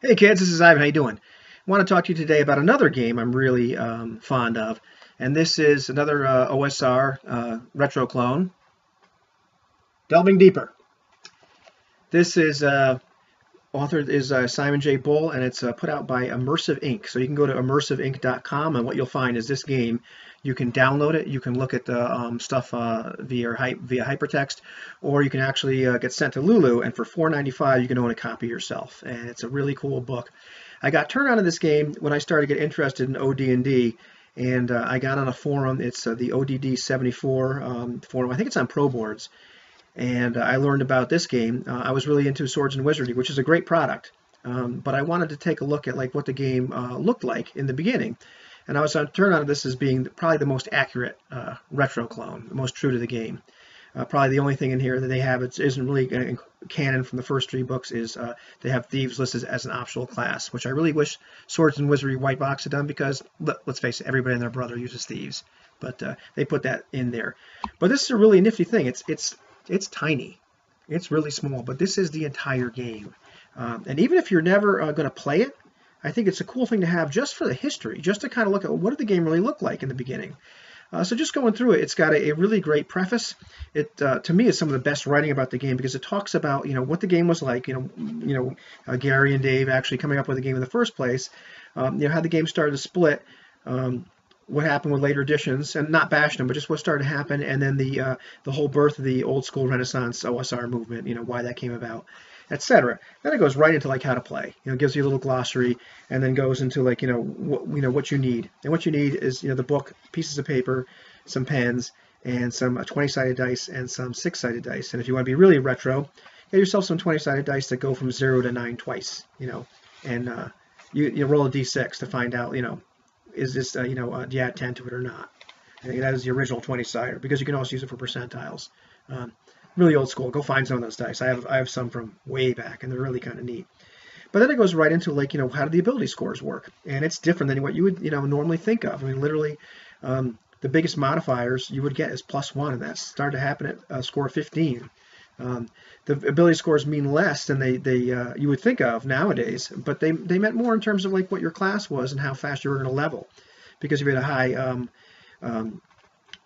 Hey kids, this is Ivan. How you doing? I want to talk to you today about another game I'm really fond of, and this is another OSR retro clone, Delving Deeper. This is author is Simon J. Bull, and it's put out by Immersive Inc. So you can go to immersiveinc.com, and what you'll find is this game. You can download it. You can look at the stuff via hypertext, or you can actually get sent to Lulu. And for $4.95, you can own a copy yourself. And it's a really cool book. I got turned on to this game when I started to get interested in OD&D, and I got on a forum. It's the ODD 74 forum. I think it's on Pro Boards, and I learned about this game. I was really into Swords and Wizardry, which is a great product, but I wanted to take a look at like what the game looked like in the beginning, and I was turned on to this as being probably the most accurate retro clone, the most true to the game. Probably the only thing in here that they have it isn't really canon from the first three books is they have thieves listed as an optional class, which I really wish Swords and Wizardry White Box had done because let's face it, everybody and their brother uses thieves, but they put that in there. But this is a really nifty thing. It's tiny, it's really small, but this is the entire game. And even if you're never going to play it, I think it's a cool thing to have just for the history, just to kind of look at what did the game really look like in the beginning. So just going through it, it's got a really great preface. It to me is some of the best writing about the game because it talks about what the game was like. Gary and Dave actually coming up with the game in the first place. How the game started to split. What happened with later editions, and not bashing them, but just what started to happen, and then the whole birth of the old school Renaissance OSR movement. Why that came about, etc. Then it goes right into like how to play. Gives you a little glossary, and then goes into like what you need. And what you need is the book, pieces of paper, some pens, and some 20-sided dice and some 6-sided dice. And if you want to be really retro, get yourself some 20-sided dice that go from 0 to 9 twice. And you roll a d6 to find out is this do you add 10 to it or not. And that is the original 20-sider because you can also use it for percentiles. Really old school. Go find some of those dice. I have some from way back, and they're really kind of neat. But then it goes right into like how do the ability scores work, and it's different than what you would normally think of. I mean, literally, the biggest modifiers you would get is +1, and that started to happen at score 15. The ability scores mean less than they you would think of nowadays, but they meant more in terms of like what your class was and how fast you were going to level, because if you had a high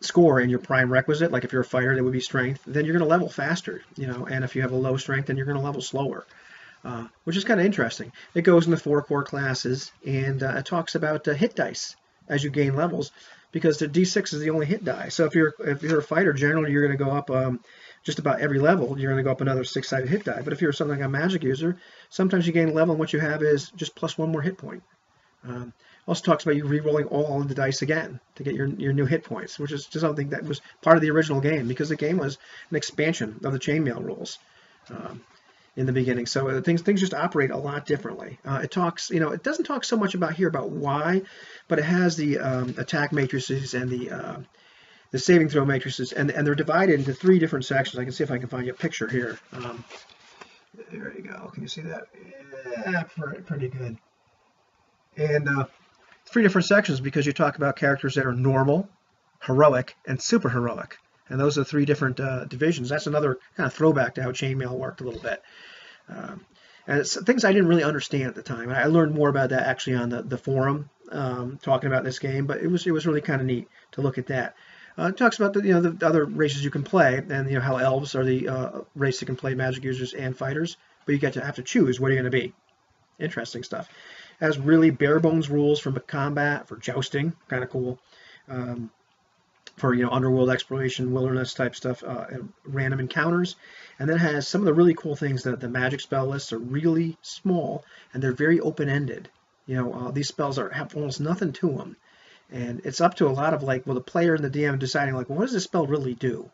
score in your prime requisite, like if you're a fighter, that would be strength, then you're going to level faster, and if you have a low strength, then you're going to level slower, which is kind of interesting. It goes into 4 core classes, and it talks about hit dice as you gain levels, because the d6 is the only hit die. So if you're a fighter, generally you're going to go up just about every level, you're going to go up another 6-sided hit die. But if you're something like a magic user, sometimes you gain a level, and what you have is just +1 more hit point. Also talks about you re-rolling all of the dice again to get your new hit points, which is just something that was part of the original game, because the game was an expansion of the chainmail rules in the beginning. So things just operate a lot differently. It talks, it doesn't talk so much about here about why, but it has the attack matrices and the saving throw matrices, and they're divided into 3 different sections. I can see if I can find you a picture here. There you go. Can you see that? Yeah, pretty good. And 3 different sections because you talk about characters that are normal, heroic, and super heroic. And those are 3 different divisions. That's another kind of throwback to how chainmail worked a little bit. And it's things I didn't really understand at the time. I learned more about that actually on the forum talking about this game, but it was really kind of neat to look at that. It talks about the other races you can play, and how elves are the race that can play magic users and fighters, but you have to choose what you're going to be. Interesting stuff. It has really bare bones rules for combat, for jousting, kind of cool. For underworld exploration, wilderness type stuff, random encounters, and then it has some of the really cool things. That the magic spell lists are really small and they're very open-ended. These spells have almost nothing to them. And it's up to a lot of the player and the DM deciding what does this spell really do?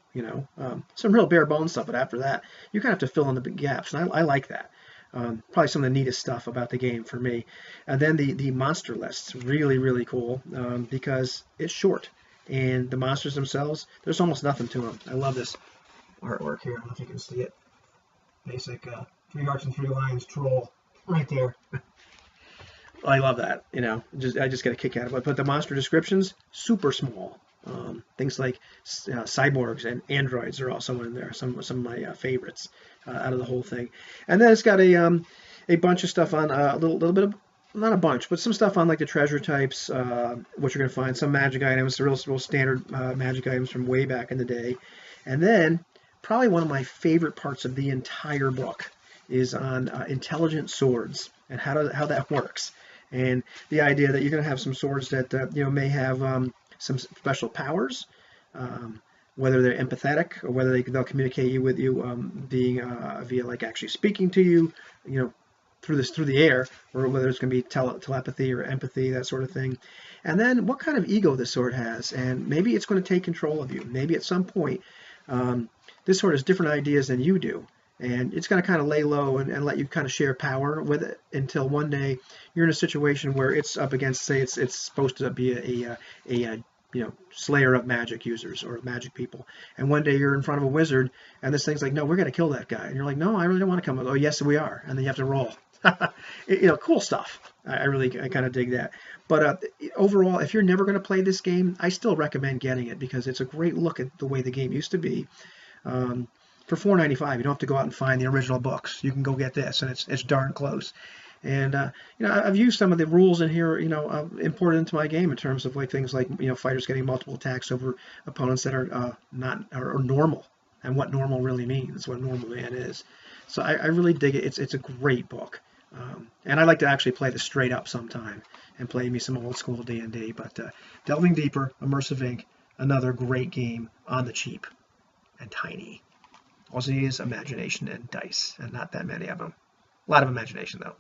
Some real bare bones stuff, but after that, you kind of have to fill in the big gaps, and I like that. Probably some of the neatest stuff about the game for me. And then the monster lists, really, really cool because it's short, and the monsters themselves, there's almost nothing to them. I love this artwork here. I don't know if you can see it. Basic 3 hearts and 3 lions troll right there. I love that, I just get a kick out of it. But the monster descriptions, super small. Things like cyborgs and androids are also in there. Some of my favorites out of the whole thing. And then it's got a bunch of stuff on a little bit of, not a bunch, but some stuff on like the treasure types, what you're going to find, some magic items, the real standard magic items from way back in the day. And then probably one of my favorite parts of the entire book is on intelligent swords and how that works. And the idea that you're going to have some swords that may have some special powers, whether they're empathetic or whether they'll communicate with you being via like actually speaking to you, through the air, or whether it's going to be telepathy or empathy, that sort of thing. And then what kind of ego this sword has, and maybe it's going to take control of you. Maybe at some point this sword has different ideas than you do, and it's going to kind of lay low and let you kind of share power with it until one day you're in a situation where it's up against, say, it's supposed to be a slayer of magic users or magic people, and one day you're in front of a wizard and this thing's like, no, we're going to kill that guy, and you're like, no, I really don't want to come. Oh yes, we are. And then you have to roll. Cool stuff. I kind of dig that. But overall, if you're never going to play this game, I still recommend getting it because it's a great look at the way the game used to be. For $4.95, you don't have to go out and find the original books. You can go get this, and it's darn close. And I've used some of the rules in here, imported into my game in terms of like things like fighters getting multiple attacks over opponents that are not or normal, and what normal really means, what normal man is. So I really dig it. It's a great book, and I like to actually play this straight up sometime and play me some old school D&D. But Delving Deeper, Immersive Inc., another great game on the cheap and tiny. All you need is imagination and dice, and not that many of them. A lot of imagination though.